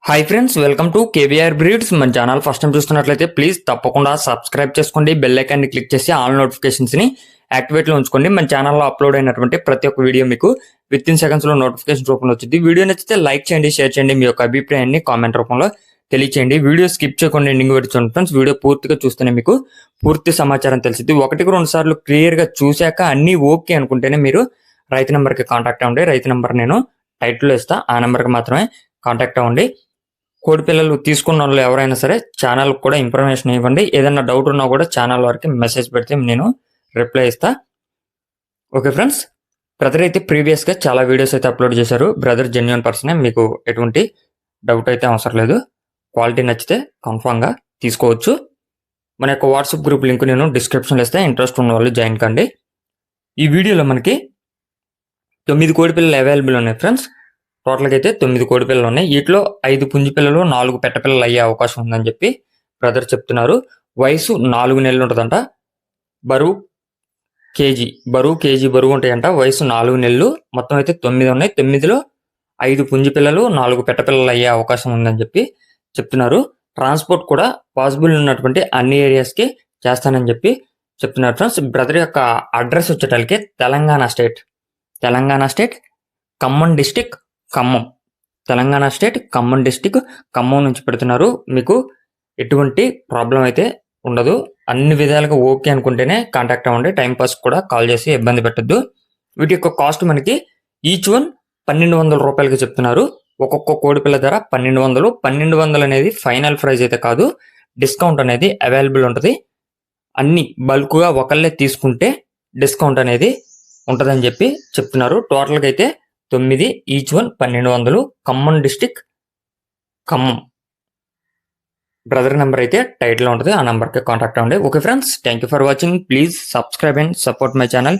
Hi friends, welcome to KBR breeds. మన channel first time చూస్తున్నట్లయితే please తప్పకుండా subscribe చేసుకోండి. బెల్ ఐకాన్ని క్లిక్ చేసి ఆల్ నోటిఫికేషన్స్ని యాక్టివేట్లో ఉంచుకోండి. మన ఛానల్లో అప్లోడ్ అయినటువంటి ప్రతి ఒక్క వీడియో మీకు విత్ ఇన్ సెకండ్స్లో నోటిఫికేషన్ రూపంలో వచ్చింది. వీడియో నచ్చితే లైక్ చేయండి, షేర్ చేయండి, మీ యొక్క అభిప్రాయాన్ని కామెంట్ రూపంలో తెలియచేయండి. వీడియో స్కిప్ చేయకుండా ఎండింగ్ వరకు చూడండి ఫ్రెండ్స్. వీడియో పూర్తిగా చూస్తేనే మీకు పూర్తి సమాచారం తెలిసింది. ఒకటికి రెండు సార్లు క్లియర్గా చూశాక అన్నీ ఓకే అనుకుంటేనే మీరు రైతు నెంబర్కి కాంటాక్ట్ అవ్వండి. రైతు నెంబర్ నేను టైటిల్లో ఇస్తా, ఆ నెంబర్కి మాత్రమే కాంటాక్ట్ అవ్వండి. కోడి పిల్లలు తీసుకున్న వాళ్ళు ఎవరైనా సరే ఛానల్కి కూడా ఇన్ఫర్మేషన్ ఇవ్వండి. ఏదైనా డౌట్ ఉన్నా కూడా ఛానల్ వరకు మెసేజ్ పెడితే నేను రిప్లై ఇస్తా. ఓకే ఫ్రెండ్స్, బ్రదర్ అయితే ప్రీవియస్గా చాలా వీడియోస్ అయితే అప్లోడ్ చేశారు. బ్రదర్ జెన్యున్ పర్సనే, మీకు ఎటువంటి డౌట్ అయితే అవసరం లేదు. క్వాలిటీ నచ్చితే కన్ఫామ్గా తీసుకోవచ్చు. మన యొక్క వాట్సాప్ గ్రూప్ లింక్ నేను డిస్క్రిప్షన్లో ఇస్తే, ఇంట్రెస్ట్ ఉన్న వాళ్ళు జాయిన్ కండి. ఈ వీడియోలో మనకి 9 కోడి పిల్లలు అవైలబుల్ ఉన్నాయి ఫ్రెండ్స్. టోటల్గా అయితే 9 కోడి పిల్లలు ఉన్నాయి. వీటిలో 5 పుంజి పిల్లలు, 4 పెట్ట పిల్లలు అయ్యే అవకాశం ఉందని చెప్పి బ్రదర్ చెప్తున్నారు. వయసు 4 నెలలు ఉంటుందంట. బరువు కేజీ బరువు ఉంటాయంట. వయసు 4 నెలలు. మొత్తం అయితే 9 ఉన్నాయి. 9లో 5 పుంజి పిల్లలు, 4 పెట్ట పిల్లలు అయ్యే అవకాశం ఉందని చెప్పి చెప్తున్నారు. ట్రాన్స్పోర్ట్ కూడా పాసిబుల్ ఉన్నటువంటి అన్ని ఏరియాస్కి చేస్తానని చెప్పి చెప్తున్నారు ఫ్రెండ్స్. బ్రదర్ యొక్క అడ్రస్ వచ్చేటప్పటికి Telangana state Khammam district, Telangana state Khammam district, Khammam నుంచి పెడుతున్నారు. మీకు ఎటువంటి ప్రాబ్లం అయితే ఉండదు. అన్ని విధాలుగా ఓకే అనుకుంటేనే కాంటాక్ట్ అవ్వండి. టైంపాస్ కూడా కాల్ చేసి ఇబ్బంది పెట్టద్దు. వీటి యొక్క కాస్ట్ మనకి ఈచ్ వన్ 1200 రూపాయలకి చెప్తున్నారు. ఒక్కొక్క కోడిపిల్ల ధర 1200. 1200 అనేది ఫైనల్ ప్రైస్ అయితే కాదు, డిస్కౌంట్ అనేది అవైలబుల్ ఉంటుంది. అన్ని బల్క్గా ఒకళ్ళే తీసుకుంటే డిస్కౌంట్ అనేది ఉంటుందని చెప్పి చెప్తున్నారు. టోటల్గా అయితే 9, each one 1200. Khammam district, Khammam. Brother number అయితే టైటిల్లో ఉంటుంది, ఆ నెంబర్కి కాంటాక్ట్ అవ్వండి. Okay friends, thank you for watching. Please subscribe and support my channel